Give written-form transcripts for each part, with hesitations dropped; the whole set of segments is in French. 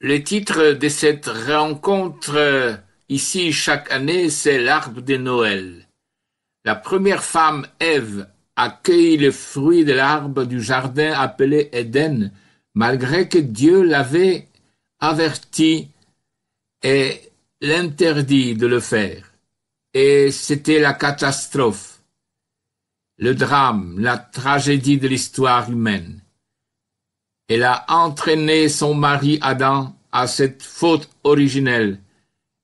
Le titre de cette rencontre ici chaque année, c'est l'arbre de Noël. La première femme, Ève, accueille le fruit de l'arbre du jardin appelé Éden, malgré que Dieu l'avait averti et l'interdit de le faire. Et c'était la catastrophe, le drame, la tragédie de l'histoire humaine. Elle a entraîné son mari Adam à cette faute originelle,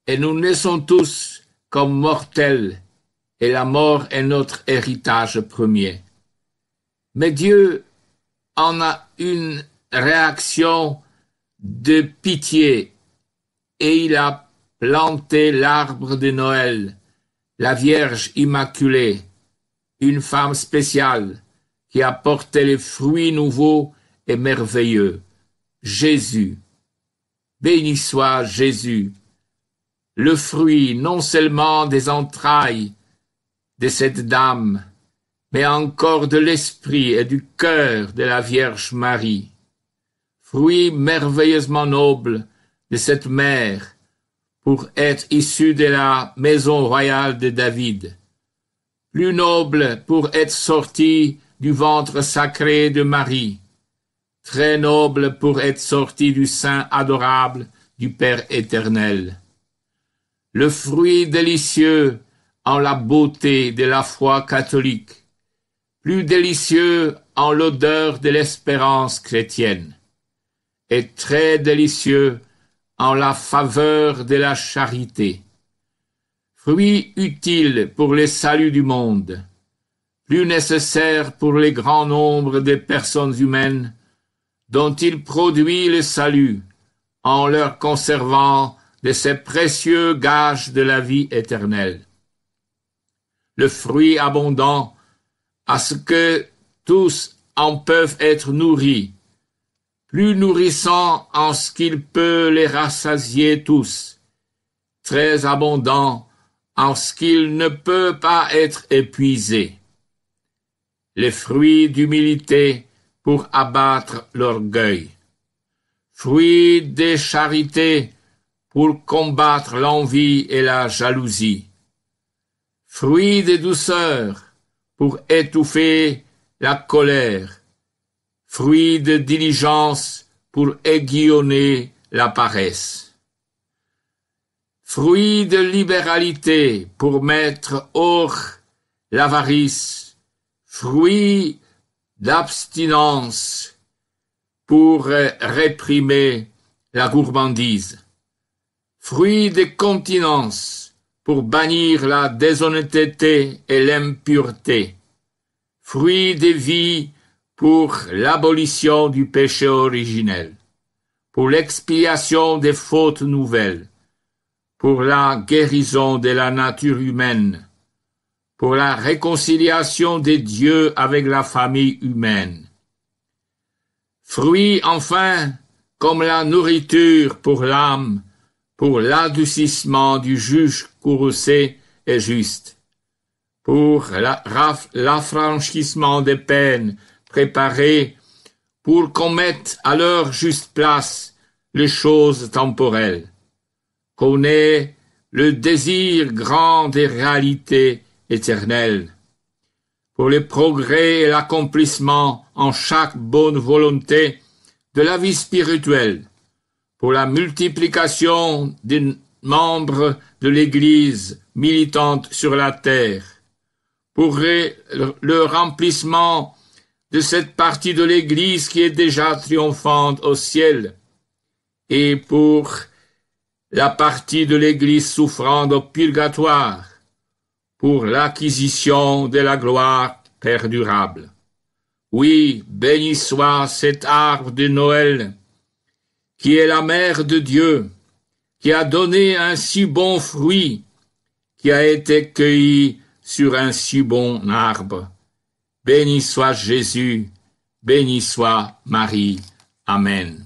et nous naissons tous comme mortels, et la mort est notre héritage premier. Mais Dieu en a une réaction de pitié, et il a planté l'arbre de Noël, la Vierge Immaculée, une femme spéciale qui a porté les fruits nouveaux et merveilleux, Jésus. Béni soit Jésus, le fruit non seulement des entrailles de cette dame, mais encore de l'esprit et du cœur de la Vierge Marie. Fruit merveilleusement noble de cette mère pour être issue de la maison royale de David. Plus noble pour être sortie du ventre sacré de Marie. Très noble pour être sorti du sein adorable du Père éternel. Le fruit délicieux en la beauté de la foi catholique, plus délicieux en l'odeur de l'espérance chrétienne, et très délicieux en la faveur de la charité. Fruit utile pour le salut du monde, plus nécessaire pour les grands nombres de personnes humaines, dont il produit le salut, en leur conservant de ces précieux gages de la vie éternelle. Le fruit abondant, à ce que tous en peuvent être nourris, plus nourrissant en ce qu'il peut les rassasier tous, très abondant en ce qu'il ne peut pas être épuisé. Les fruits d'humilité, pour abattre l'orgueil. Fruit des charités pour combattre l'envie et la jalousie. Fruit des douceurs pour étouffer la colère. Fruit de diligence pour aiguillonner la paresse. Fruit de libéralité pour mettre hors l'avarice. Fruit d'abstinence pour réprimer la gourmandise, fruit de continence pour bannir la déshonnêteté et l'impureté, fruit de vie pour l'abolition du péché originel, pour l'expiation des fautes nouvelles, pour la guérison de la nature humaine, pour la réconciliation des dieux avec la famille humaine. Fruit enfin, comme la nourriture pour l'âme, pour l'adoucissement du juge courroucé et juste, pour l'affranchissement des peines préparées, pour qu'on mette à leur juste place les choses temporelles, qu'on ait le désir grand des réalités éternel, pour le progrès et l'accomplissement en chaque bonne volonté de la vie spirituelle, pour la multiplication des membres de l'Église militante sur la terre, pour le remplissement de cette partie de l'Église qui est déjà triomphante au ciel, et pour la partie de l'Église souffrant au purgatoire, pour l'acquisition de la gloire perdurable. Oui, béni soit cet arbre de Noël, qui est la mère de Dieu, qui a donné un si bon fruit, qui a été cueilli sur un si bon arbre. Béni soit Jésus, béni soit Marie. Amen.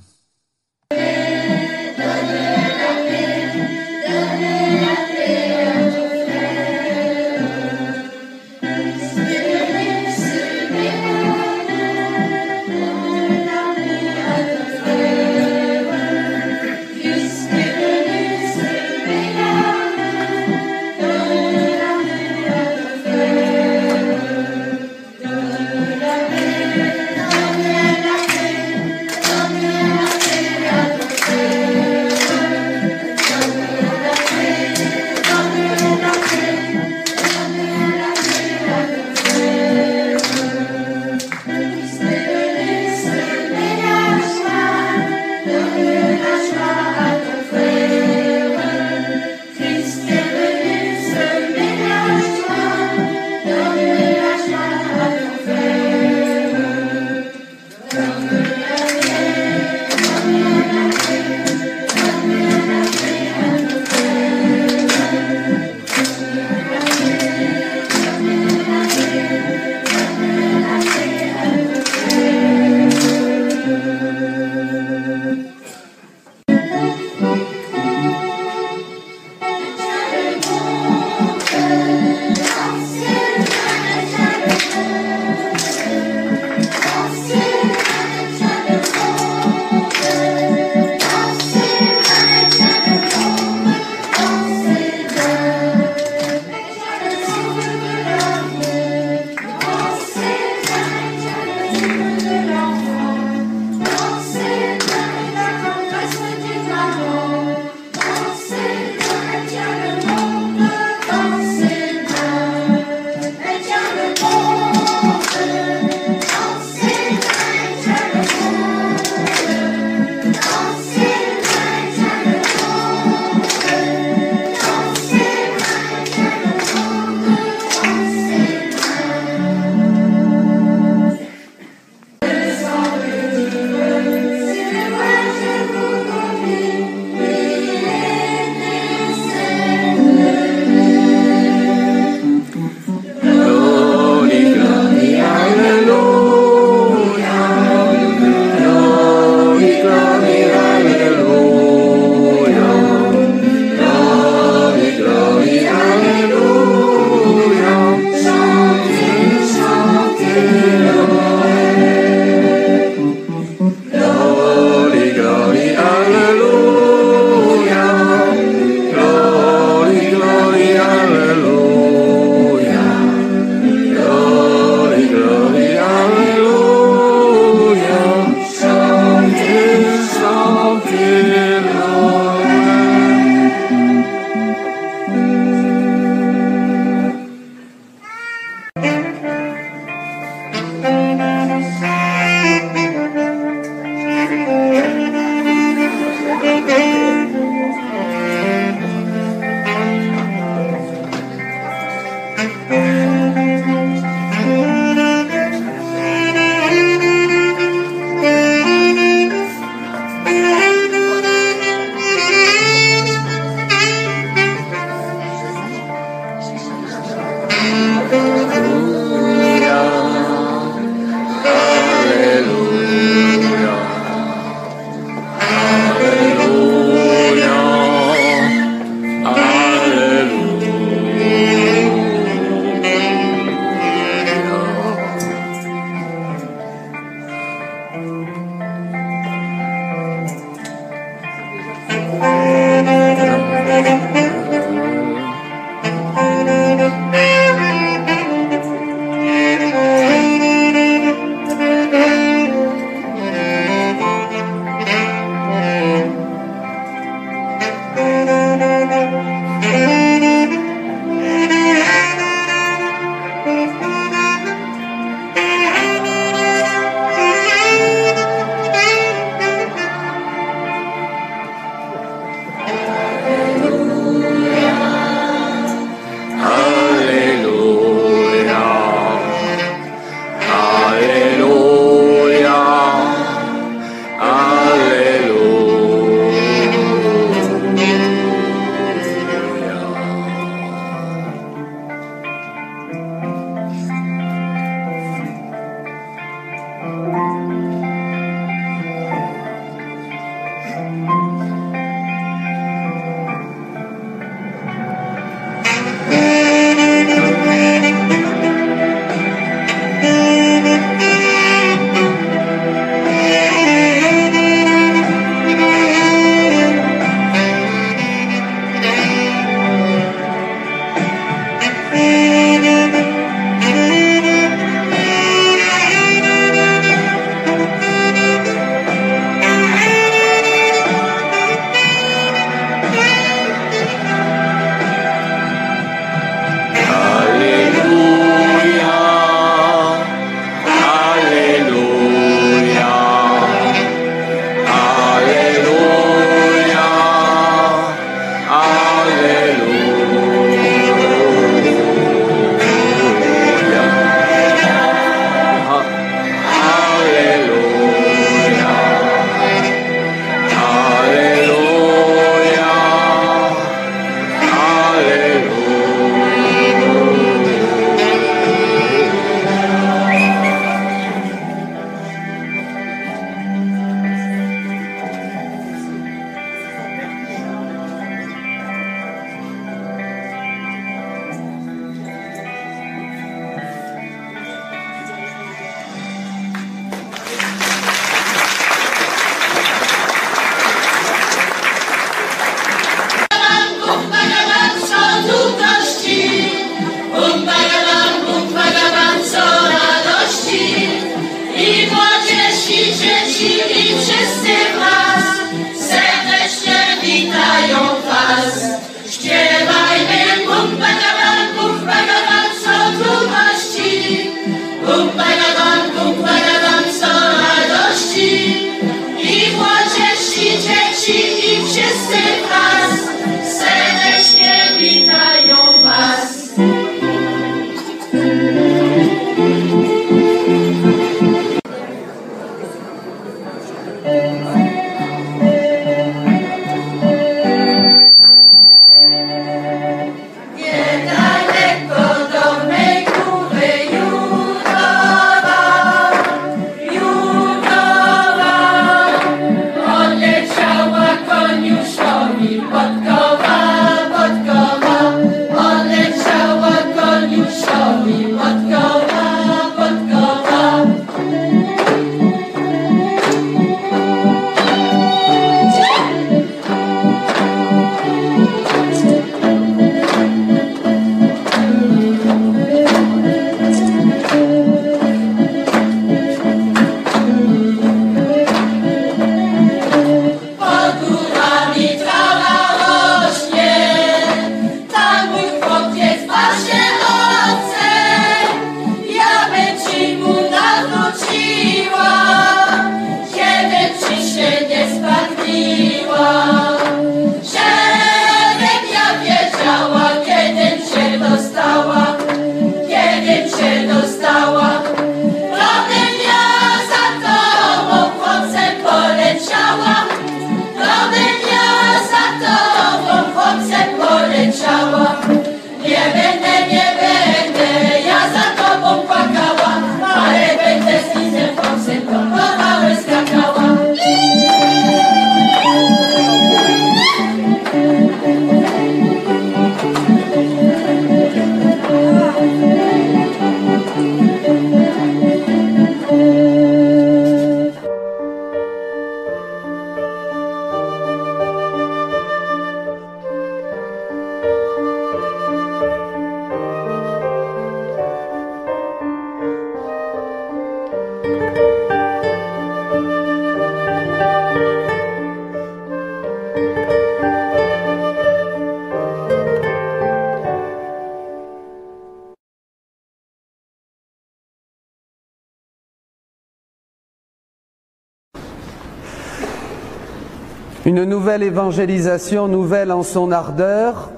Une nouvelle évangélisation, nouvelle en son ardeur,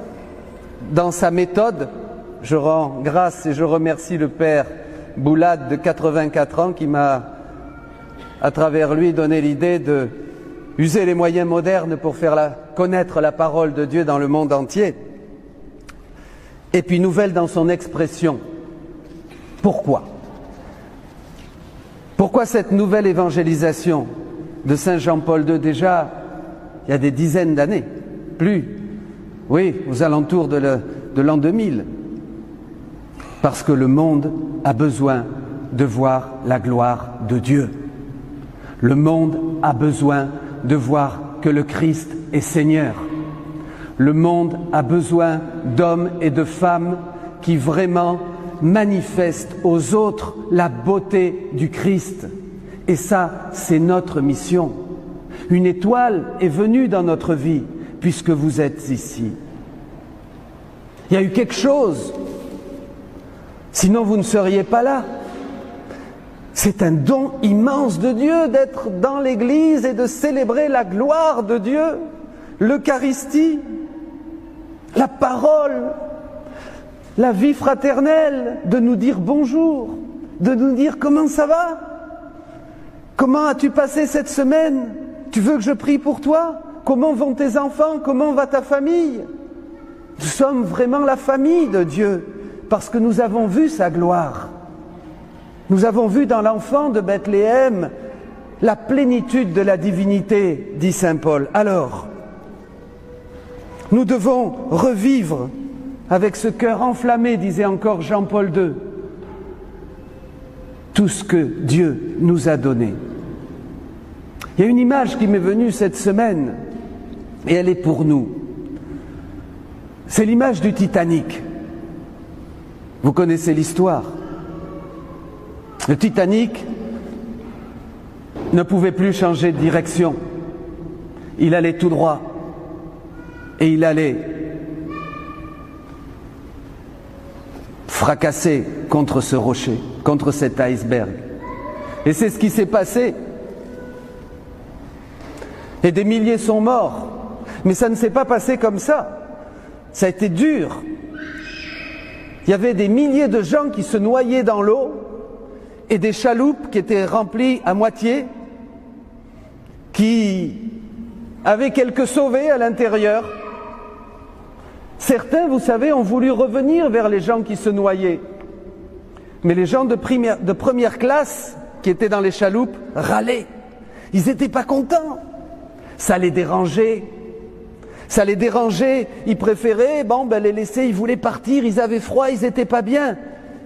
dans sa méthode. Je rends grâce et je remercie le Père Boulad de 84 ans qui m'a, à travers lui, donné l'idée de user les moyens modernes pour faire connaître la parole de Dieu dans le monde entier. Et puis nouvelle dans son expression. Pourquoi ? Pourquoi cette nouvelle évangélisation de Saint Jean-Paul II ? Déjà, il y a des dizaines d'années, plus, oui, aux alentours de l'an 2000, parce que le monde a besoin de voir la gloire de Dieu. Le monde a besoin de voir que le Christ est Seigneur. Le monde a besoin d'hommes et de femmes qui vraiment manifestent aux autres la beauté du Christ. Et ça, c'est notre mission. Une étoile est venue dans notre vie puisque vous êtes ici. Il y a eu quelque chose, sinon vous ne seriez pas là. C'est un don immense de Dieu d'être dans l'Église et de célébrer la gloire de Dieu, l'Eucharistie, la parole, la vie fraternelle, de nous dire bonjour, de nous dire comment ça va, comment as-tu passé cette semaine, tu veux que je prie pour toi, comment vont tes enfants, comment va ta famille. Nous sommes vraiment la famille de Dieu parce que nous avons vu sa gloire. Nous avons vu dans l'enfant de Bethléem la plénitude de la divinité, dit saint Paul. Alors, nous devons revivre avec ce cœur enflammé, disait encore Jean-Paul II, tout ce que Dieu nous a donné. Il y a une image qui m'est venue cette semaine, et elle est pour nous. C'est l'image du Titanic. Vous connaissez l'histoire. Le Titanic ne pouvait plus changer de direction. Il allait tout droit. Et il allait fracasser contre ce rocher, contre cet iceberg. Et c'est ce qui s'est passé. Et des milliers sont morts. Mais ça ne s'est pas passé comme ça. Ça a été dur. Il y avait des milliers de gens qui se noyaient dans l'eau et des chaloupes qui étaient remplies à moitié, qui avaient quelques sauvés à l'intérieur. Certains, vous savez, ont voulu revenir vers les gens qui se noyaient. Mais les gens de première classe qui étaient dans les chaloupes râlaient. Ils n'étaient pas contents. Ça les dérangeait. Ça les dérangeait. Ils préféraient les laisser, ils voulaient partir, ils avaient froid, ils n'étaient pas bien.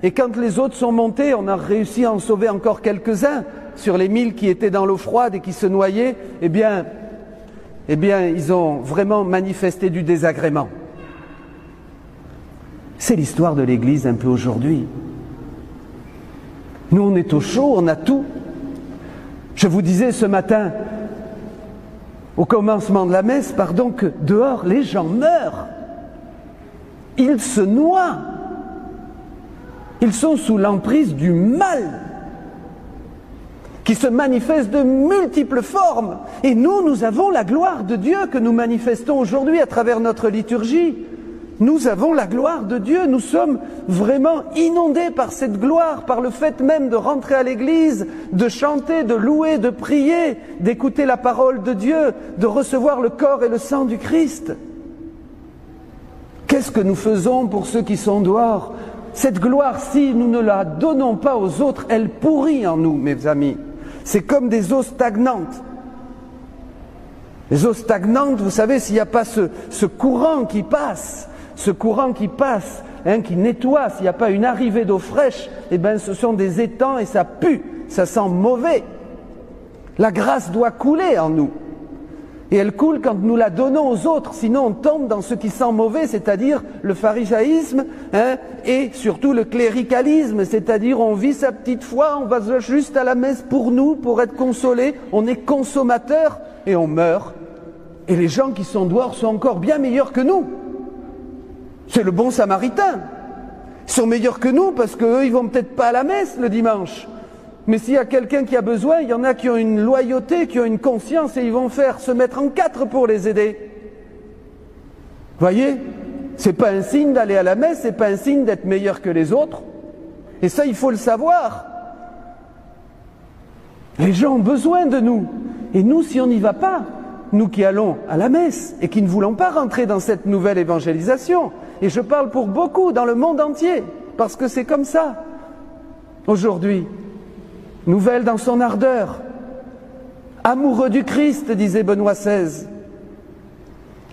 Et quand les autres sont montés, on a réussi à en sauver encore quelques-uns sur les 1000 qui étaient dans l'eau froide et qui se noyaient. Eh bien, ils ont vraiment manifesté du désagrément. C'est l'histoire de l'Église un peu aujourd'hui. Nous, on est au chaud, on a tout. Je vous disais ce matin, au commencement de la messe, que dehors, les gens meurent. Ils se noient. Ils sont sous l'emprise du mal qui se manifeste de multiples formes. Et nous avons la gloire de Dieu que nous manifestons aujourd'hui à travers notre liturgie. Nous avons la gloire de Dieu, nous sommes vraiment inondés par cette gloire, par le fait même de rentrer à l'église, de chanter, de louer, de prier, d'écouter la parole de Dieu, de recevoir le corps et le sang du Christ. Qu'est-ce que nous faisons pour ceux qui sont dehors? Cette gloire, si nous ne la donnons pas aux autres, elle pourrit en nous, mes amis. C'est comme des eaux stagnantes. Les eaux stagnantes, vous savez, s'il n'y a pas ce courant qui passe, qui nettoie, s'il n'y a pas une arrivée d'eau fraîche, ce sont des étangs et ça pue, ça sent mauvais. La grâce doit couler en nous. Et elle coule quand nous la donnons aux autres, sinon on tombe dans ce qui sent mauvais, c'est-à-dire le pharisaïsme et surtout le cléricalisme, c'est-à-dire on vit sa petite foi, on va juste à la messe pour nous, pour être consolés, on est consommateurs et on meurt. Et les gens qui sont dehors sont encore bien meilleurs que nous. C'est le bon samaritain. Ils sont meilleurs que nous parce qu'eux, ils vont peut-être pas à la messe le dimanche. Mais s'il y a quelqu'un qui a besoin, il y en a qui ont une loyauté, qui ont une conscience et ils vont se mettre en quatre pour les aider. Voyez, c'est pas un signe d'aller à la messe, c'est pas un signe d'être meilleur que les autres. Et ça, il faut le savoir. Les gens ont besoin de nous. Et nous, si on n'y va pas, nous qui allons à la messe et qui ne voulons pas rentrer dans cette nouvelle évangélisation, et je parle pour beaucoup dans le monde entier, parce que c'est comme ça. Aujourd'hui, nouvelle dans son ardeur, amoureux du Christ, disait Benoît XVI,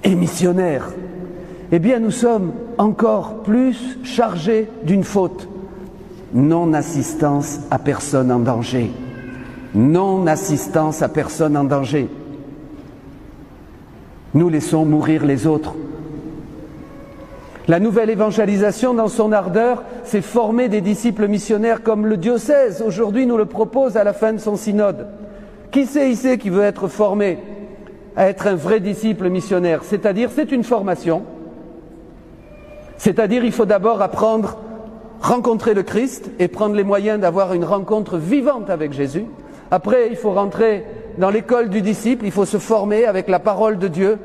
et missionnaire. Eh bien, nous sommes encore plus chargés d'une faute. Non-assistance à personne en danger. Non-assistance à personne en danger. Nous laissons mourir les autres. La nouvelle évangélisation, dans son ardeur, c'est former des disciples missionnaires comme le diocèse, aujourd'hui, nous le propose à la fin de son synode. Qui c'est ici qui veut être formé à être un vrai disciple missionnaire? C'est-à-dire, c'est une formation. C'est-à-dire, il faut d'abord apprendre, rencontrer le Christ et prendre les moyens d'avoir une rencontre vivante avec Jésus. Après, il faut rentrer dans l'école du disciple, il faut se former avec la parole de Dieu.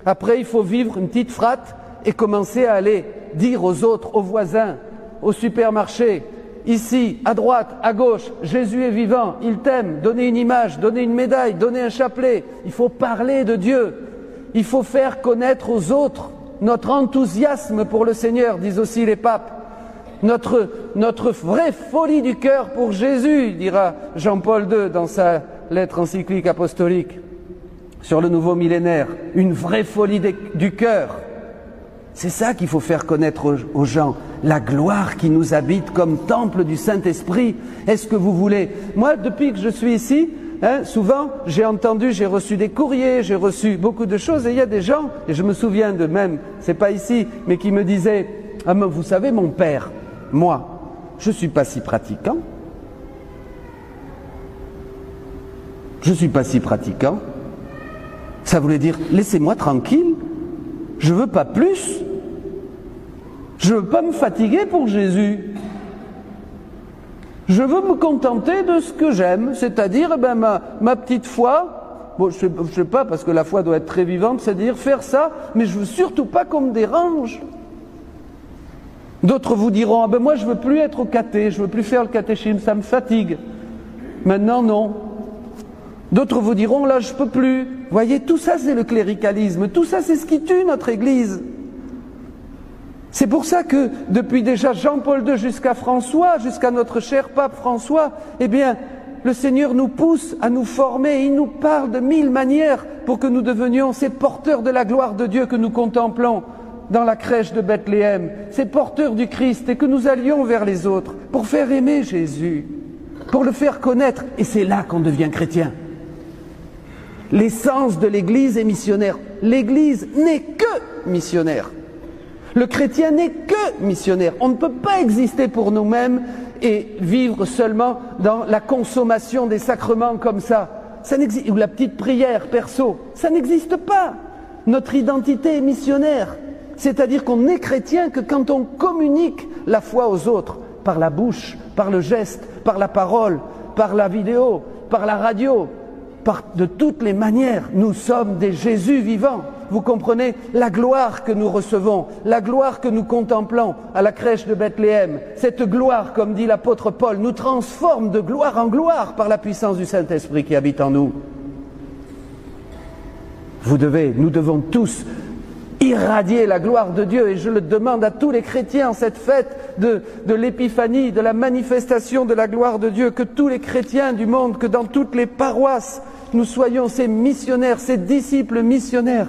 Après, il faut vivre une petite frate et commencer à aller dire aux autres, aux voisins, au supermarché, ici, à droite, à gauche, Jésus est vivant, il t'aime, donner une image, donner une médaille, donner un chapelet. Il faut parler de Dieu. Il faut faire connaître aux autres notre enthousiasme pour le Seigneur, disent aussi les papes. Notre vraie folie du cœur pour Jésus, dira Jean-Paul II dans sa lettre encyclique apostolique sur le nouveau millénaire. Une vraie folie du cœur. C'est ça qu'il faut faire connaître aux gens. La gloire qui nous habite comme temple du Saint-Esprit. Est-ce que vous voulez? Moi, depuis que je suis ici, souvent, j'ai reçu des courriers, j'ai reçu beaucoup de choses, et il y a des gens, et je me souviens de même, c'est pas ici, mais qui me disaient, ah mais vous savez, mon père, moi, je suis pas si pratiquant. Je suis pas si pratiquant. Ça voulait dire, laissez-moi tranquille, je veux pas plus. Je veux pas me fatiguer pour Jésus. Je veux me contenter de ce que j'aime, c'est-à-dire ma petite foi. Bon, je sais pas, parce que la foi doit être très vivante, c'est-à-dire faire ça, mais je veux surtout pas qu'on me dérange. D'autres vous diront, ah ben moi je veux plus être au caté, je veux plus faire le catéchisme, ça me fatigue. Maintenant non. D'autres vous diront, là je peux plus. Vous voyez, tout ça c'est le cléricalisme, tout ça c'est ce qui tue notre Église. C'est pour ça que depuis déjà Jean-Paul II jusqu'à François, jusqu'à notre cher pape François, eh bien, le Seigneur nous pousse à nous former, il nous parle de 1000 manières pour que nous devenions ces porteurs de la gloire de Dieu que nous contemplons dans la crèche de Bethléem, ces porteurs du Christ, et que nous allions vers les autres pour faire aimer Jésus, pour le faire connaître, et c'est là qu'on devient chrétien. L'essence de l'Église est missionnaire. L'Église n'est que missionnaire. Le chrétien n'est que missionnaire. On ne peut pas exister pour nous-mêmes et vivre seulement dans la consommation des sacrements comme ça. Ça n'existe, ou la petite prière perso, ça n'existe pas. Notre identité est missionnaire. C'est-à-dire qu'on n'est chrétien que quand on communique la foi aux autres, par la bouche, par le geste, par la parole, par la vidéo, par la radio, de toutes les manières. Nous sommes des Jésus vivants. Vous comprenez la gloire que nous recevons, la gloire que nous contemplons à la crèche de Bethléem. Cette gloire, comme dit l'apôtre Paul, nous transforme de gloire en gloire par la puissance du Saint-Esprit qui habite en nous. Nous devons tous irradier la gloire de Dieu, et je le demande à tous les chrétiens en cette fête de l'épiphanie, de la manifestation de la gloire de Dieu, que tous les chrétiens du monde, que dans toutes les paroisses, nous soyons ces missionnaires, ces disciples missionnaires.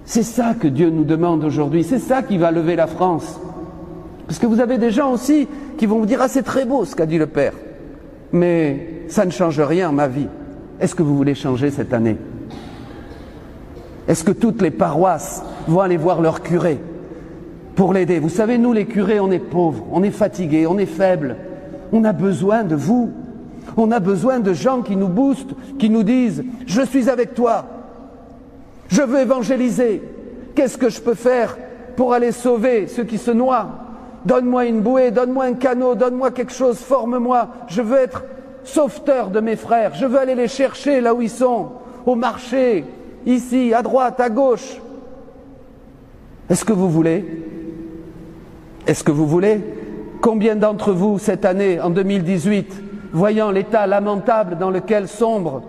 C'est ça que Dieu nous demande aujourd'hui, c'est ça qui va lever la France. Parce que vous avez des gens aussi qui vont vous dire « Ah, c'est très beau ce qu'a dit le Père, mais ça ne change rien en ma vie. » Est-ce que vous voulez changer cette année? Est-ce que toutes les paroisses vont aller voir leur curé pour l'aider? Vous savez, nous les curés, on est pauvres, on est fatigués, on est faibles. On a besoin de vous. On a besoin de gens qui nous boostent, qui nous disent « Je suis avec toi. Je veux évangéliser. Qu'est-ce que je peux faire pour aller sauver ceux qui se noient? Donne-moi une bouée, donne-moi un canot, donne-moi quelque chose, forme-moi. Je veux être sauveteur de mes frères. Je veux aller les chercher là où ils sont, au marché, ici, à droite, à gauche. » Est-ce que vous voulez? Est-ce que vous voulez? Combien d'entre vous, cette année, en 2018, voyant l'état lamentable dans lequel sombre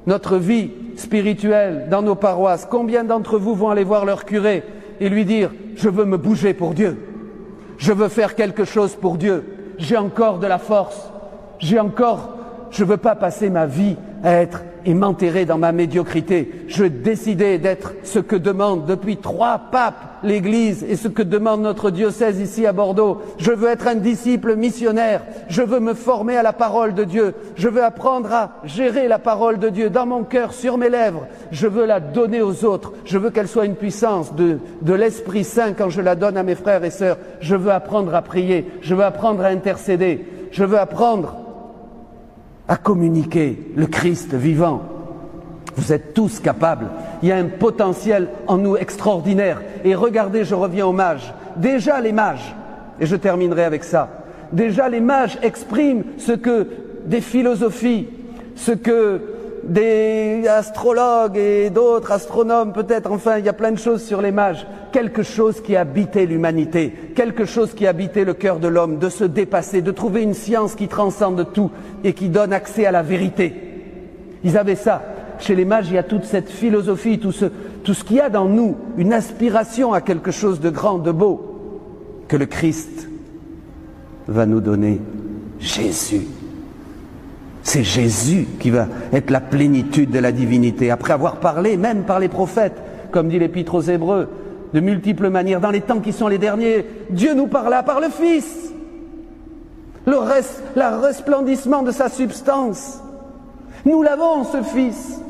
notre vie spirituelle dans nos paroisses, combien d'entre vous vont aller voir leur curé et lui dire « Je veux me bouger pour Dieu, je veux faire quelque chose pour Dieu, j'ai encore de la force, j'ai encore je ne veux pas passer ma vie à être et m'enterrer dans ma médiocrité. Je veux décider d'être ce que demande depuis 3 papes l'Église et ce que demande notre diocèse ici à Bordeaux. Je veux être un disciple missionnaire. Je veux me former à la parole de Dieu. Je veux apprendre à gérer la parole de Dieu dans mon cœur, sur mes lèvres. Je veux la donner aux autres. Je veux qu'elle soit une puissance de l'Esprit Saint quand je la donne à mes frères et sœurs. Je veux apprendre à prier. Je veux apprendre à intercéder. Je veux apprendre à communiquer le Christ vivant. Vous êtes tous capables. Il y a un potentiel en nous extraordinaire. Et regardez, je reviens aux mages. Déjà les mages, et je terminerai avec ça, déjà les mages expriment ce que des philosophies, ce que des astrologues et d'autres astronomes peut-être, enfin il y a plein de choses sur les mages, quelque chose qui habitait l'humanité, quelque chose qui habitait le cœur de l'homme, de se dépasser, de trouver une science qui transcende tout et qui donne accès à la vérité. Ils avaient ça. Chez les mages, il y a toute cette philosophie, tout ce qu'il y a dans nous, une aspiration à quelque chose de grand, de beau, que le Christ va nous donner. Jésus. C'est Jésus qui va être la plénitude de la divinité. Après avoir parlé, même par les prophètes, comme dit l'Épître aux Hébreux, de multiples manières, dans les temps qui sont les derniers, Dieu nous parla par le Fils. Le resplendissement de sa substance. Nous l'avons, ce Fils.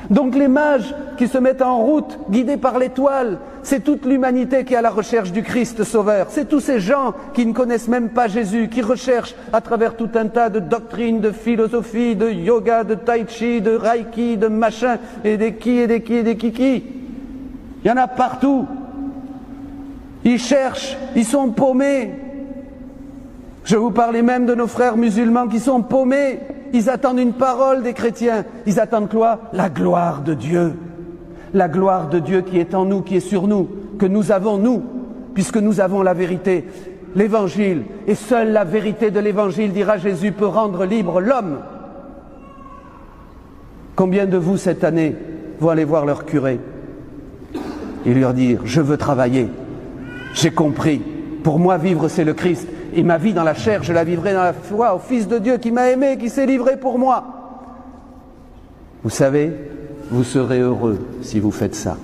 Donc les mages qui se mettent en route, guidés par l'étoile, c'est toute l'humanité qui est à la recherche du Christ Sauveur. C'est tous ces gens qui ne connaissent même pas Jésus, qui recherchent à travers tout un tas de doctrines, de philosophies, de yoga, de tai chi, de reiki, de machin, et des qui, et des qui, et des kiki. Il y en a partout. Ils cherchent, ils sont paumés. Je vous parlais même de nos frères musulmans qui sont paumés. Ils attendent une parole des chrétiens. Ils attendent quoi? La gloire de Dieu. La gloire de Dieu qui est en nous, qui est sur nous, que nous avons nous, puisque nous avons la vérité. L'évangile, et seule la vérité de l'évangile, dira Jésus, peut rendre libre l'homme. Combien de vous cette année vont aller voir leur curé et lui dire, je veux travailler, j'ai compris, pour moi vivre c'est le Christ. Et ma vie dans la chair, je la vivrai dans la foi au Fils de Dieu qui m'a aimé, qui s'est livré pour moi. Vous savez, vous serez heureux si vous faites ça.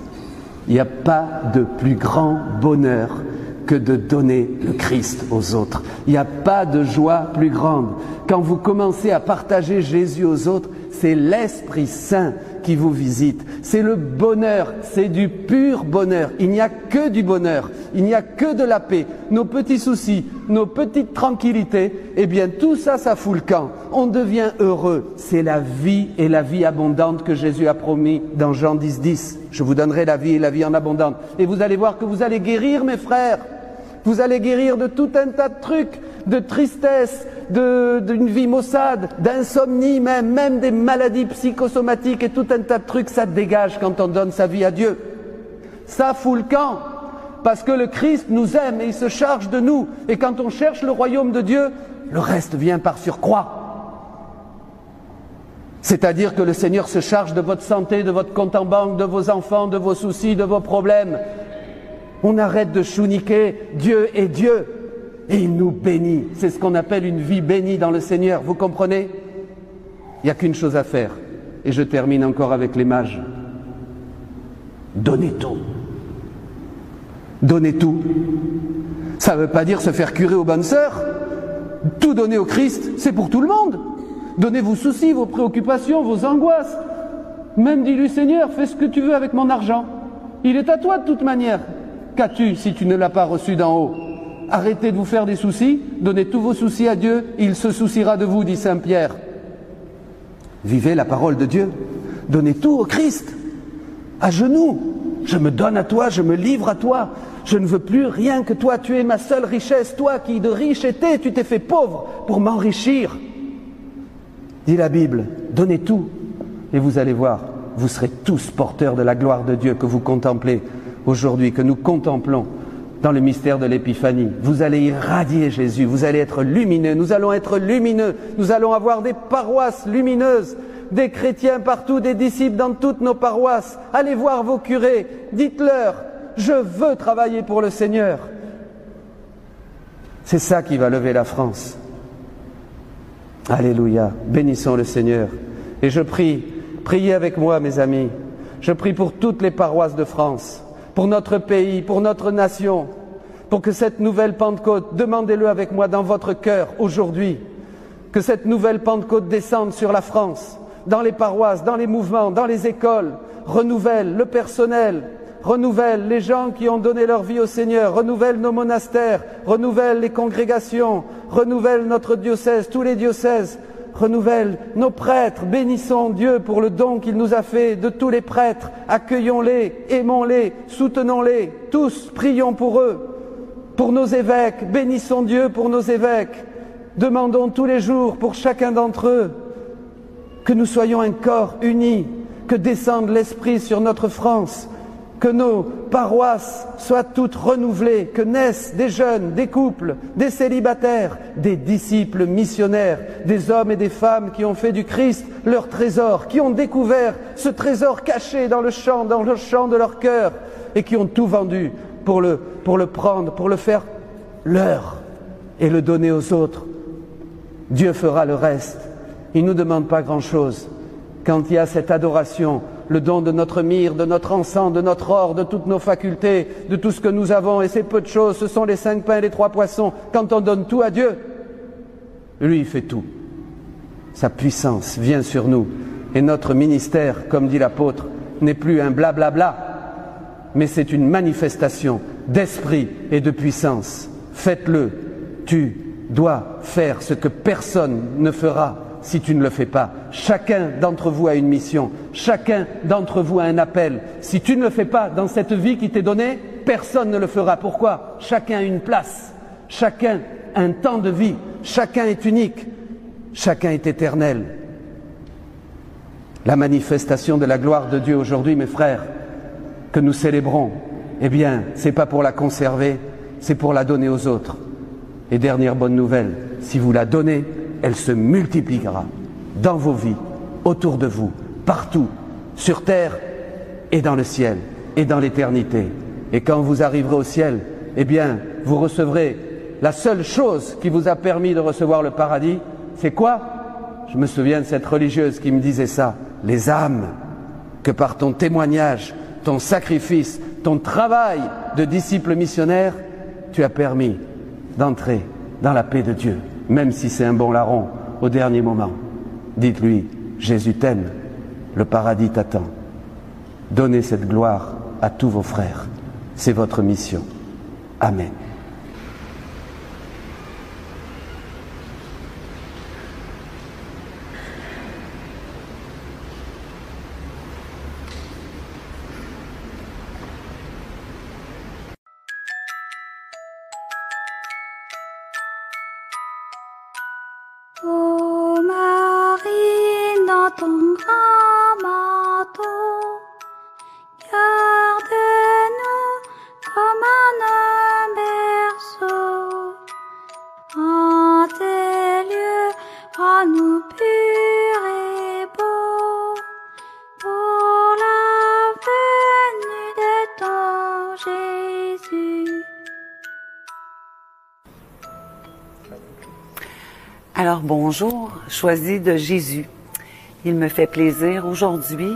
Il n'y a pas de plus grand bonheur que de donner le Christ aux autres. Il n'y a pas de joie plus grande. Quand vous commencez à partager Jésus aux autres, c'est l'Esprit Saint qui vous visite. C'est le bonheur, c'est du pur bonheur. Il n'y a que du bonheur, il n'y a que de la paix. Nos petits soucis, nos petites tranquillités, eh bien tout ça, ça fout le camp. On devient heureux. C'est la vie et la vie abondante que Jésus a promis dans Jean 10, 10. Je vous donnerai la vie et la vie en abondante. Et vous allez voir que vous allez guérir, mes frères. Vous allez guérir de tout un tas de trucs, de tristesse, d'une vie maussade, d'insomnie même des maladies psychosomatiques et tout un tas de trucs, ça dégage quand on donne sa vie à Dieu. Ça fout le camp, parce que le Christ nous aime et il se charge de nous. Et quand on cherche le royaume de Dieu, le reste vient par surcroît. C'est-à-dire que le Seigneur se charge de votre santé, de votre compte en banque, de vos enfants, de vos soucis, de vos problèmes. On arrête de chouniquer, Dieu est Dieu, et il nous bénit. C'est ce qu'on appelle une vie bénie dans le Seigneur, vous comprenez? Il n'y a qu'une chose à faire, et je termine encore avec les mages. Donnez tout. Donnez tout. Ça ne veut pas dire se faire curer aux bonnes sœurs. Tout donner au Christ, c'est pour tout le monde. Donnez vos soucis, vos préoccupations, vos angoisses. Même dis-lui, Seigneur, fais ce que tu veux avec mon argent. Il est à toi de toute manière. Qu'as-tu si tu ne l'as pas reçu d'en haut? Arrêtez de vous faire des soucis, donnez tous vos soucis à Dieu, il se souciera de vous, dit Saint Pierre. Vivez la parole de Dieu, donnez tout au Christ, à genoux. Je me donne à toi, je me livre à toi, je ne veux plus rien que toi, tu es ma seule richesse, toi qui de riche étais, tu t'es fait pauvre pour m'enrichir. Dit la Bible, donnez tout, et vous allez voir, vous serez tous porteurs de la gloire de Dieu que vous contemplez aujourd'hui, que nous contemplons dans le mystère de l'Épiphanie. Vous allez irradier Jésus, vous allez être lumineux, nous allons être lumineux, nous allons avoir des paroisses lumineuses, des chrétiens partout, des disciples dans toutes nos paroisses. Allez voir vos curés, dites-leur, je veux travailler pour le Seigneur. C'est ça qui va lever la France. Alléluia. Bénissons le Seigneur. Et je prie, priez avec moi mes amis, je prie pour toutes les paroisses de France, pour notre pays, pour notre nation, pour que cette nouvelle Pentecôte, demandez-le avec moi dans votre cœur aujourd'hui, que cette nouvelle Pentecôte descende sur la France, dans les paroisses, dans les mouvements, dans les écoles, renouvelle le personnel, renouvelle les gens qui ont donné leur vie au Seigneur, renouvelle nos monastères, renouvelle les congrégations, renouvelle notre diocèse, tous les diocèses, renouvelle nos prêtres. Bénissons Dieu pour le don qu'il nous a fait de tous les prêtres. Accueillons-les, aimons-les, soutenons-les, tous, prions pour eux. Pour nos évêques, bénissons Dieu pour nos évêques. Demandons tous les jours pour chacun d'entre eux que nous soyons un corps uni, que descende l'Esprit sur notre France, que nos paroisses soient toutes renouvelées, que naissent des jeunes, des couples, des célibataires, des disciples missionnaires, des hommes et des femmes qui ont fait du Christ leur trésor, qui ont découvert ce trésor caché dans le champ de leur cœur et qui ont tout vendu pour le prendre, pour le faire leur et le donner aux autres. Dieu fera le reste. Il ne nous demande pas grand-chose. Quand il y a cette adoration, le don de notre myrrhe, de notre encens, de notre or, de toutes nos facultés, de tout ce que nous avons, et c'est peu de choses, ce sont les 5 pains et les 3 poissons. Quand on donne tout à Dieu, lui il fait tout. Sa puissance vient sur nous. Et notre ministère, comme dit l'apôtre, n'est plus un blablabla, mais c'est une manifestation d'esprit et de puissance. Faites-le. Tu dois faire ce que personne ne fera si tu ne le fais pas. Chacun d'entre vous a une mission, chacun d'entre vous a un appel. Si tu ne le fais pas dans cette vie qui t'est donnée, personne ne le fera. Pourquoi? Chacun a une place, chacun a un temps de vie, chacun est unique, chacun est éternel. La manifestation de la gloire de Dieu aujourd'hui, mes frères, que nous célébrons, eh bien, c'est pas pour la conserver, c'est pour la donner aux autres. Et dernière bonne nouvelle, si vous la donnez, elle se multipliera dans vos vies, autour de vous, partout, sur terre et dans le ciel et dans l'éternité. Et quand vous arriverez au ciel, eh bien, vous recevrez la seule chose qui vous a permis de recevoir le paradis. C'est quoi? Je me souviens de cette religieuse qui me disait ça. Les âmes que par ton témoignage, ton sacrifice, ton travail de disciple missionnaire, tu as permis d'entrer dans la paix de Dieu. Même si c'est un bon larron, au dernier moment, dites-lui, Jésus t'aime, le paradis t'attend. Donnez cette gloire à tous vos frères. C'est votre mission. Amen. Ô Marie, dans ton grand manteau, garde-nous comme un berceau. En tes lieux, rends-nous purs et beaux, pour la venue de ton Jésus. Alors bonjour, choisi de Jésus. Il me fait plaisir aujourd'hui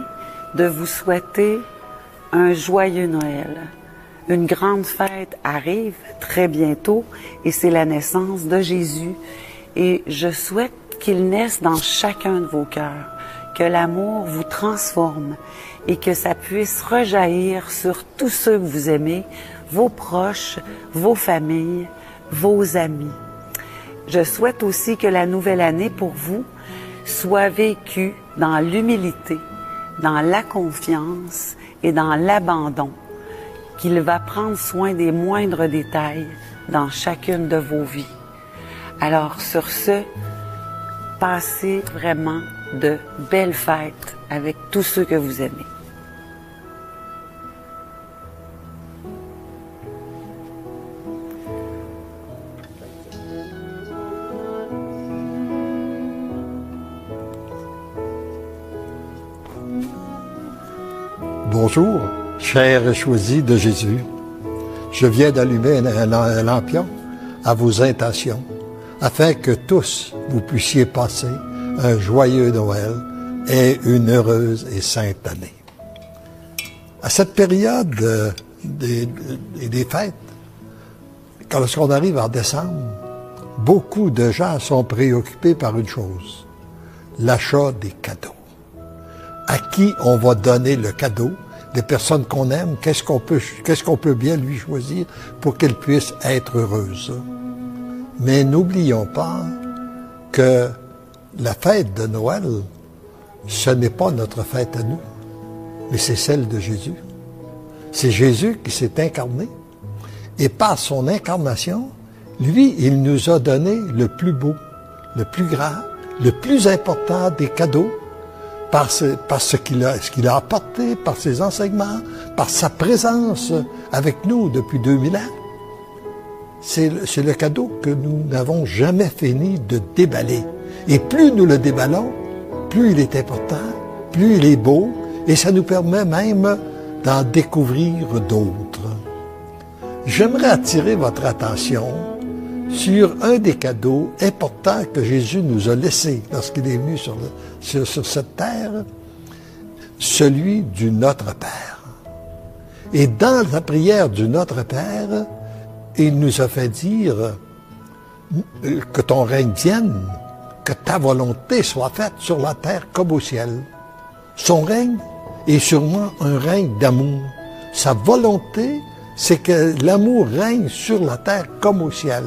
de vous souhaiter un joyeux Noël. Une grande fête arrive très bientôt et c'est la naissance de Jésus. Et je souhaite qu'il naisse dans chacun de vos cœurs, que l'amour vous transforme et que ça puisse rejaillir sur tous ceux que vous aimez, vos proches, vos familles, vos amis. Je souhaite aussi que la nouvelle année pour vous soit vécue dans l'humilité, dans la confiance et dans l'abandon, qu'il va prendre soin des moindres détails dans chacune de vos vies. Alors sur ce, passez vraiment de belles fêtes avec tous ceux que vous aimez. Bonjour, chers choisis de Jésus. Je viens d'allumer un lampion à vos intentions, afin que tous vous puissiez passer un joyeux Noël et une heureuse et sainte année. À cette période des fêtes, lorsqu'on arrive en décembre, beaucoup de gens sont préoccupés par une chose, l'achat des cadeaux. À qui on va donner le cadeau? Des personnes qu'on aime, qu'est-ce qu'on peut bien lui choisir pour qu'elle puisse être heureuse? Mais n'oublions pas que la fête de Noël, ce n'est pas notre fête à nous, mais c'est celle de Jésus. C'est Jésus qui s'est incarné. Et par son incarnation, lui, il nous a donné le plus beau, le plus grand, le plus important des cadeaux, par ce qu'il a apporté, par ses enseignements, par sa présence avec nous depuis 2000 ans. C'est le cadeau que nous n'avons jamais fini de déballer. Et plus nous le déballons, plus il est important, plus il est beau, et ça nous permet même d'en découvrir d'autres. J'aimerais attirer votre attention sur un des cadeaux importants que Jésus nous a laissés lorsqu'il est venu sur cette terre, celui du Notre Père. Et dans la prière du Notre Père, il nous a fait dire que ton règne vienne, que ta volonté soit faite sur la terre comme au ciel. Son règne est sûrement un règne d'amour. Sa volonté, c'est que l'amour règne sur la terre comme au ciel.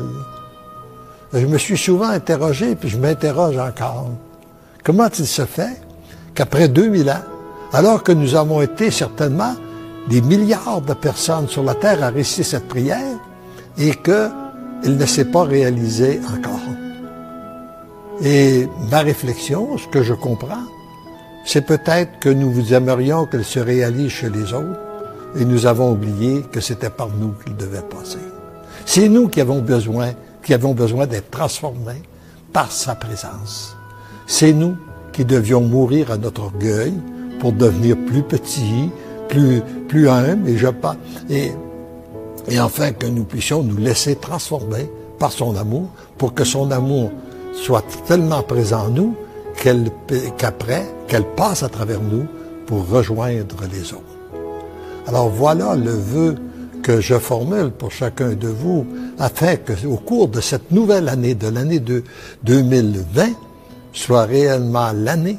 Je me suis souvent interrogé, puis je m'interroge encore. Comment il se fait qu'après 2000 ans, alors que nous avons été certainement des milliards de personnes sur la terre à réciter cette prière, et qu'elle ne s'est pas réalisée encore? Et ma réflexion, ce que je comprends, c'est peut-être que nous vous aimerions qu'elle se réalise chez les autres, et nous avons oublié que c'était par nous qu'il devait passer. C'est nous qui avons besoin d'être transformés par sa présence. C'est nous qui devions mourir à notre orgueil pour devenir plus petits, plus humbles, et enfin que nous puissions nous laisser transformer par son amour, pour que son amour soit tellement présent en nous qu'après, qu'elle passe à travers nous pour rejoindre les autres. Alors voilà le vœu que je formule pour chacun de vous, afin qu'au cours de cette nouvelle année, de l'année 2020, soit réellement l'année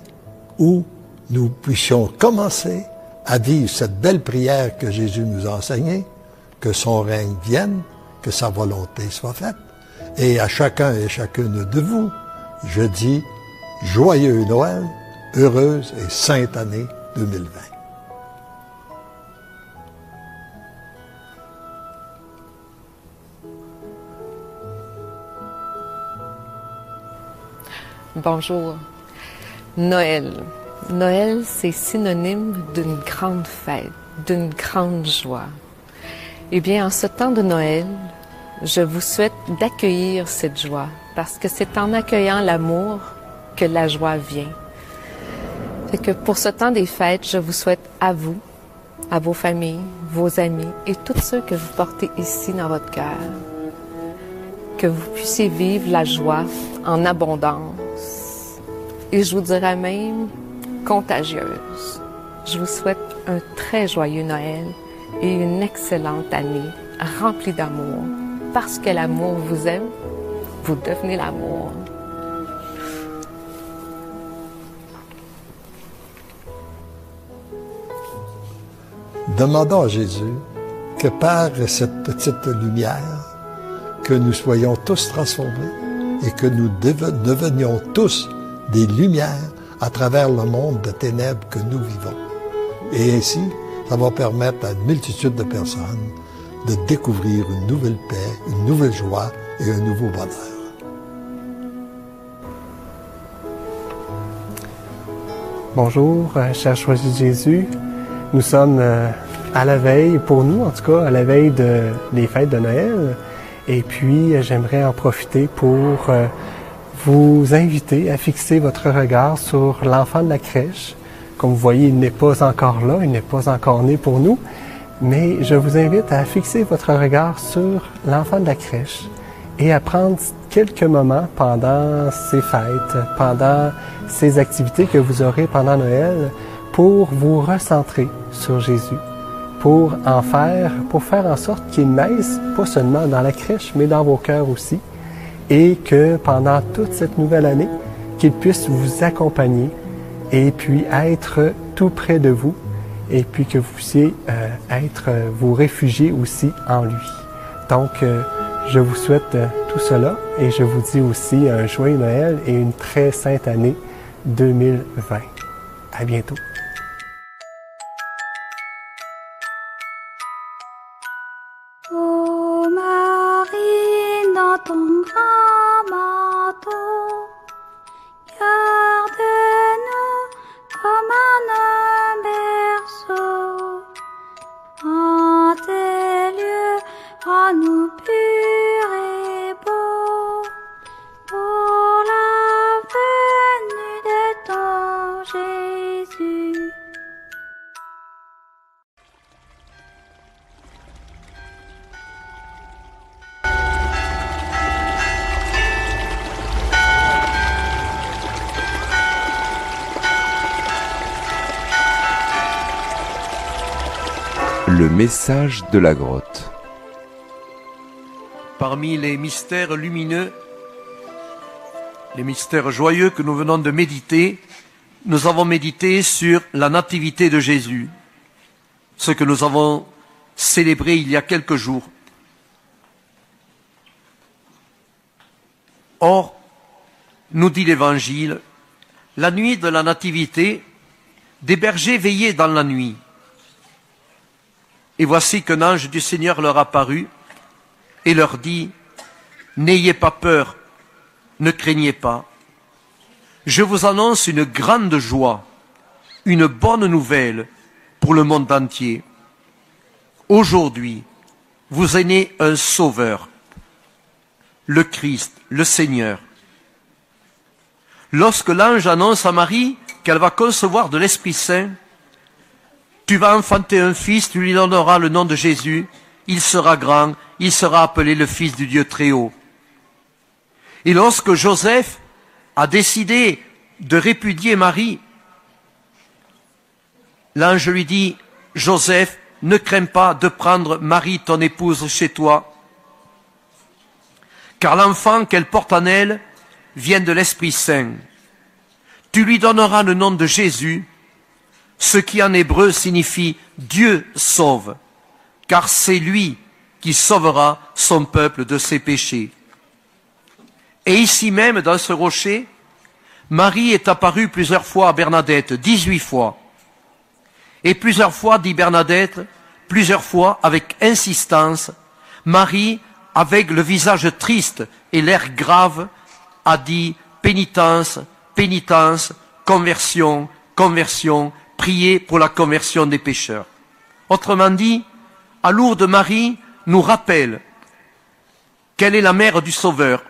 où nous puissions commencer à vivre cette belle prière que Jésus nous a enseignée, que son règne vienne, que sa volonté soit faite. Et à chacun et chacune de vous, je dis joyeux Noël, heureuse et sainte année 2020. Bonjour. Noël. Noël, c'est synonyme d'une grande fête, d'une grande joie. Eh bien, en ce temps de Noël, je vous souhaite d'accueillir cette joie, parce que c'est en accueillant l'amour que la joie vient. Fait que pour ce temps des fêtes, je vous souhaite à vous, à vos familles, vos amis et tous ceux que vous portez ici dans votre cœur, que vous puissiez vivre la joie en abondance. Et je vous dirais même contagieuse. Je vous souhaite un très joyeux Noël et une excellente année remplie d'amour. Parce que l'amour vous aime, vous devenez l'amour. Demandons à Jésus que par cette petite lumière, que nous soyons tous transformés et que nous devenions tous des lumières à travers le monde de ténèbres que nous vivons. Et ainsi, ça va permettre à une multitude de personnes de découvrir une nouvelle paix, une nouvelle joie et un nouveau bonheur. Bonjour, cher Choisi de Jésus. Nous sommes à la veille, pour nous en tout cas, à la veille des fêtes de Noël. Et puis, j'aimerais en profiter pour vous inviter à fixer votre regard sur l'enfant de la crèche. Comme vous voyez, il n'est pas encore là, il n'est pas encore né pour nous, mais je vous invite à fixer votre regard sur l'enfant de la crèche et à prendre quelques moments pendant ces fêtes, pendant ces activités que vous aurez pendant Noël, pour vous recentrer sur Jésus, pour faire en sorte qu'il naisse, pas seulement dans la crèche, mais dans vos cœurs aussi, et que pendant toute cette nouvelle année, qu'il puisse vous accompagner et puis être tout près de vous, et puis que vous puissiez vous réfugier aussi en lui. Donc, je vous souhaite tout cela et je vous dis aussi un joyeux Noël et une très sainte année 2020. À bientôt. Ô Marie, dans ton grand manteau, garde-nous comme un berceau. En tes lieux, rends-nous purs et beaux pour la venue de ton Jésus. Le message de la grotte. Parmi les mystères lumineux, les mystères joyeux que nous venons de méditer, nous avons médité sur la nativité de Jésus, ce que nous avons célébré il y a quelques jours. Or, nous dit l'Évangile, la nuit de la nativité, des bergers veillaient dans la nuit. Et voici qu'un ange du Seigneur leur apparut et leur dit, « N'ayez pas peur, ne craignez pas. Je vous annonce une grande joie, une bonne nouvelle pour le monde entier. Aujourd'hui, vous est né un Sauveur, le Christ, le Seigneur. » Lorsque l'ange annonce à Marie qu'elle va concevoir de l'Esprit Saint, « Tu vas enfanter un fils, tu lui donneras le nom de Jésus, il sera grand, il sera appelé le Fils du Dieu Très-Haut. » Et lorsque Joseph a décidé de répudier Marie, l'ange lui dit, « Joseph, ne crains pas de prendre Marie, ton épouse, chez toi, car l'enfant qu'elle porte en elle vient de l'Esprit Saint. Tu lui donneras le nom de Jésus, ce qui en hébreu signifie « Dieu sauve », car c'est lui qui sauvera son peuple de ses péchés. Et ici même, dans ce rocher, Marie est apparue plusieurs fois à Bernadette, 18 fois. Et plusieurs fois, dit Bernadette, plusieurs fois, avec insistance, Marie, avec le visage triste et l'air grave, a dit « Pénitence, pénitence, conversion, conversion, priez pour la conversion des pécheurs. » Autrement dit, à Lourdes, Marie nous rappelle qu'elle est la mère du Sauveur,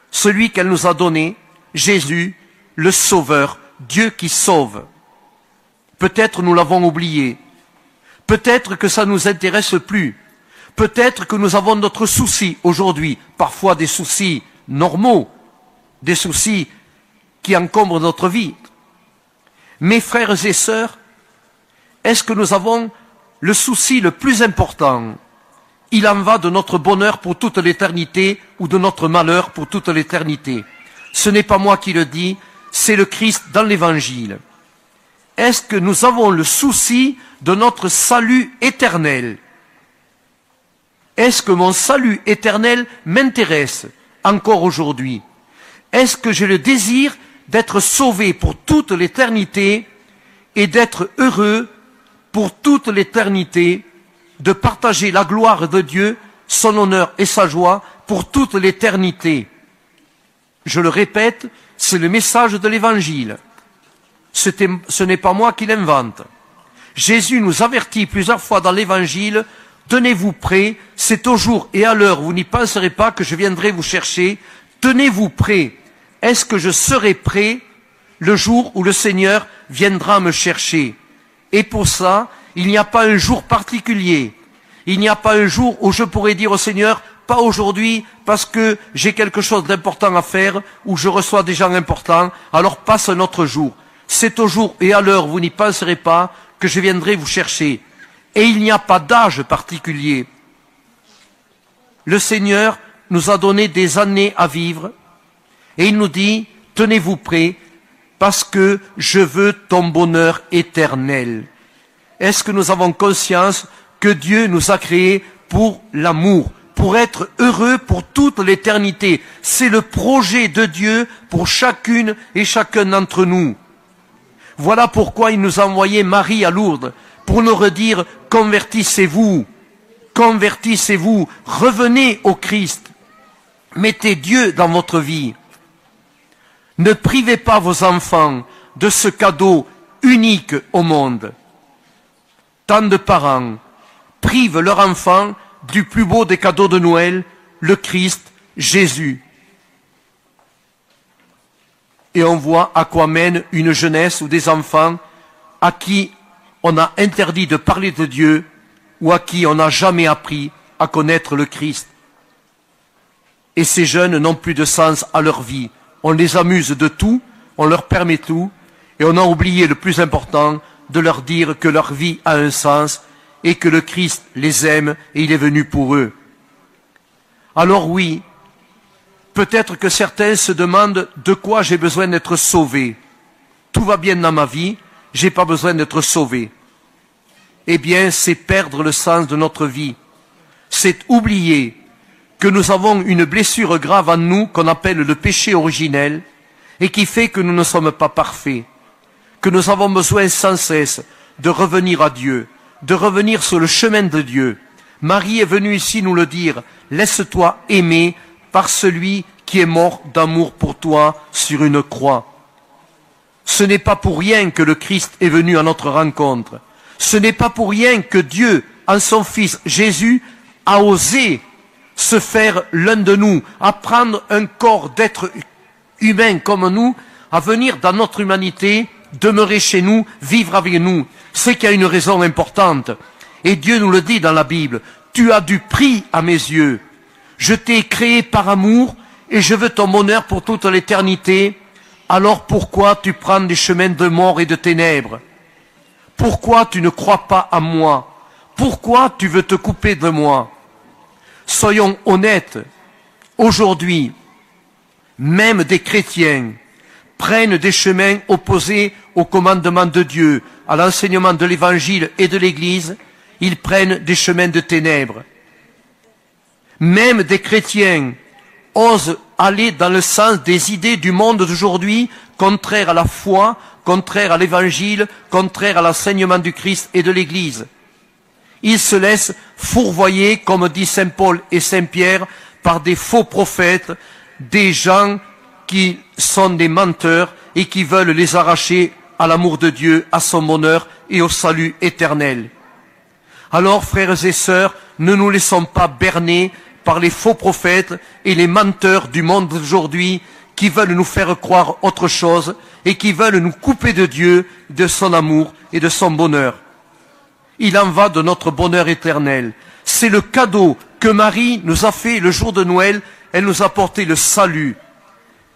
celui qu'elle nous a donné, Jésus, le Sauveur, Dieu qui sauve. Peut-être nous l'avons oublié, peut-être que ça ne nous intéresse plus, peut-être que nous avons d'autres soucis aujourd'hui, parfois des soucis normaux, des soucis qui encombrent notre vie. Mes frères et sœurs, est-ce que nous avons le souci le plus important? Il en va de notre bonheur pour toute l'éternité ou de notre malheur pour toute l'éternité. Ce n'est pas moi qui le dis, c'est le Christ dans l'Évangile. Est-ce que nous avons le souci de notre salut éternel? Est-ce que mon salut éternel m'intéresse encore aujourd'hui? Est-ce que j'ai le désir d'être sauvé pour toute l'éternité et d'être heureux pour toute l'éternité, de partager la gloire de Dieu, son honneur et sa joie pour toute l'éternité? Je le répète, c'est le message de l'Évangile. Ce n'est pas moi qui l'invente. Jésus nous avertit plusieurs fois dans l'Évangile, tenez-vous prêts, c'est au jour et à l'heure, vous n'y penserez pas que je viendrai vous chercher, tenez-vous prêts. Est-ce que je serai prêt le jour où le Seigneur viendra me chercher? Et pour ça, il n'y a pas un jour particulier. Il n'y a pas un jour où je pourrais dire au Seigneur, pas aujourd'hui parce que j'ai quelque chose d'important à faire ou je reçois des gens importants, alors passe un autre jour. C'est au jour et à l'heure où vous n'y penserez pas que je viendrai vous chercher. Et il n'y a pas d'âge particulier. Le Seigneur nous a donné des années à vivre et il nous dit, tenez-vous prêts parce que je veux ton bonheur éternel. Est-ce que nous avons conscience que Dieu nous a créés pour l'amour, pour être heureux pour toute l'éternité? C'est le projet de Dieu pour chacune et chacun d'entre nous. Voilà pourquoi il nous a envoyé Marie à Lourdes, pour nous redire, convertissez-vous, convertissez-vous, revenez au Christ, mettez Dieu dans votre vie. Ne privez pas vos enfants de ce cadeau unique au monde. Tant de parents privent leurs enfants du plus beau des cadeaux de Noël, le Christ, Jésus. Et on voit à quoi mène une jeunesse ou des enfants à qui on a interdit de parler de Dieu ou à qui on n'a jamais appris à connaître le Christ. Et ces jeunes n'ont plus de sens à leur vie. On les amuse de tout, on leur permet tout, et on a oublié le plus important, de leur dire que leur vie a un sens et que le Christ les aime et il est venu pour eux. Alors oui, peut-être que certains se demandent de quoi j'ai besoin d'être sauvé. Tout va bien dans ma vie, j'ai pas besoin d'être sauvé. Eh bien, c'est perdre le sens de notre vie. C'est oublier que nous avons une blessure grave en nous qu'on appelle le péché originel et qui fait que nous ne sommes pas parfaits, que nous avons besoin sans cesse de revenir à Dieu, de revenir sur le chemin de Dieu. Marie est venue ici nous le dire, laisse-toi aimer par celui qui est mort d'amour pour toi sur une croix. Ce n'est pas pour rien que le Christ est venu à notre rencontre. Ce n'est pas pour rien que Dieu, en son Fils Jésus, a osé se faire l'un de nous, à prendre un corps d'être humain comme nous, à venir dans notre humanité, demeurer chez nous, vivre avec nous. C'est qu'il y a une raison importante. Et Dieu nous le dit dans la Bible, tu as du prix à mes yeux. Je t'ai créé par amour et je veux ton bonheur pour toute l'éternité. Alors pourquoi tu prends des chemins de mort et de ténèbres? Pourquoi tu ne crois pas à moi? Pourquoi tu veux te couper de moi? Soyons honnêtes, aujourd'hui, même des chrétiens prennent des chemins opposés au commandement de Dieu, à l'enseignement de l'Évangile et de l'Église, ils prennent des chemins de ténèbres. Même des chrétiens osent aller dans le sens des idées du monde d'aujourd'hui, contraires à la foi, contraires à l'Évangile, contraires à l'enseignement du Christ et de l'Église. Ils se laissent fourvoyer, comme dit Saint Paul et Saint Pierre, par des faux prophètes, des gens qui sont des menteurs et qui veulent les arracher à l'amour de Dieu, à son bonheur et au salut éternel. Alors, frères et sœurs, ne nous laissons pas berner par les faux prophètes et les menteurs du monde d'aujourd'hui qui veulent nous faire croire autre chose et qui veulent nous couper de Dieu, de son amour et de son bonheur. Il en va de notre bonheur éternel. C'est le cadeau que Marie nous a fait le jour de Noël. Elle nous a apporté le salut.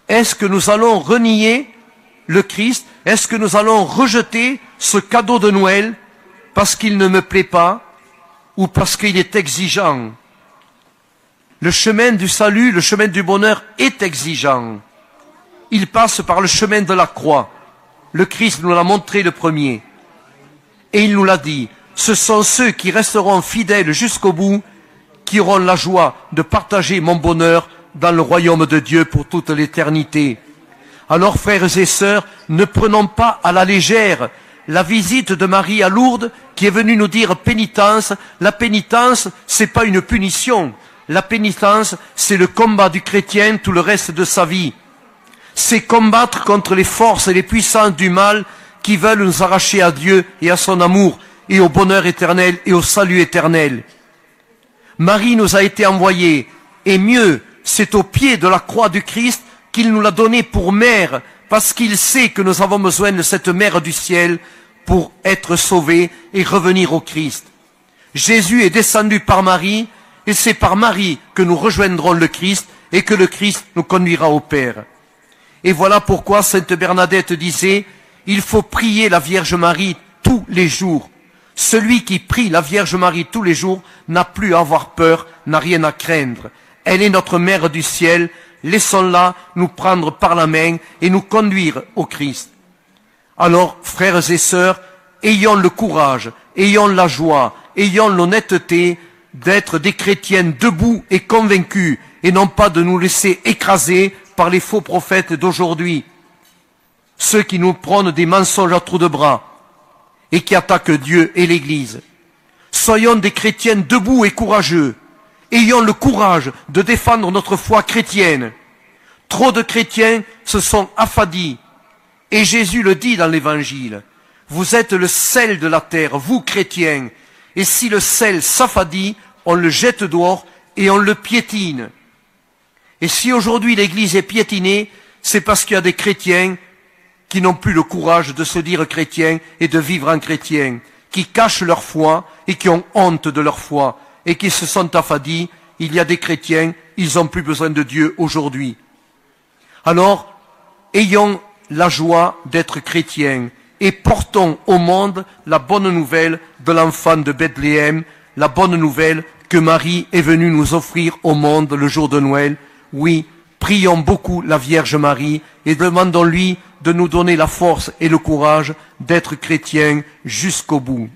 Est-ce que nous allons renier le Christ? Est-ce que nous allons rejeter ce cadeau de Noël parce qu'il ne me plaît pas ou parce qu'il est exigeant? Le chemin du salut, le chemin du bonheur est exigeant. Il passe par le chemin de la croix. Le Christ nous l'a montré le premier. Et il nous l'a dit, ce sont ceux qui resteront fidèles jusqu'au bout qui auront la joie de partager mon bonheur dans le royaume de Dieu pour toute l'éternité. Alors, frères et sœurs, ne prenons pas à la légère la visite de Marie à Lourdes qui est venue nous dire pénitence. La pénitence, c'est pas une punition. La pénitence, c'est le combat du chrétien tout le reste de sa vie. C'est combattre contre les forces et les puissances du mal qui veulent nous arracher à Dieu et à son amour et au bonheur éternel et au salut éternel. Marie nous a été envoyée, et mieux, c'est au pied de la croix du Christ qu'il nous l'a donnée pour mère, parce qu'il sait que nous avons besoin de cette mère du ciel pour être sauvés et revenir au Christ. Jésus est descendu par Marie, et c'est par Marie que nous rejoindrons le Christ et que le Christ nous conduira au Père. Et voilà pourquoi Sainte Bernadette disait, il faut prier la Vierge Marie tous les jours. Celui qui prie la Vierge Marie tous les jours n'a plus à avoir peur, n'a rien à craindre. Elle est notre Mère du ciel, laissons-la nous prendre par la main et nous conduire au Christ. Alors, frères et sœurs, ayons le courage, ayons la joie, ayons l'honnêteté d'être des chrétiens debout et convaincus, et non pas de nous laisser écraser par les faux prophètes d'aujourd'hui, ceux qui nous prônent des mensonges à trous de bras et qui attaquent Dieu et l'Église. Soyons des chrétiens debout et courageux. Ayons le courage de défendre notre foi chrétienne. Trop de chrétiens se sont affadis. Et Jésus le dit dans l'Évangile. Vous êtes le sel de la terre, vous chrétiens. Et si le sel s'affadit, on le jette dehors et on le piétine. Et si aujourd'hui l'Église est piétinée, c'est parce qu'il y a des chrétiens qui n'ont plus le courage de se dire chrétiens et de vivre en chrétien, qui cachent leur foi et qui ont honte de leur foi et qui se sont affadis. Il y a des chrétiens, ils n'ont plus besoin de Dieu aujourd'hui. Alors, ayons la joie d'être chrétiens et portons au monde la bonne nouvelle de l'enfant de Bethléem, la bonne nouvelle que Marie est venue nous offrir au monde le jour de Noël. Oui, prions beaucoup la Vierge Marie et demandons-lui de nous donner la force et le courage d'être chrétiens jusqu'au bout.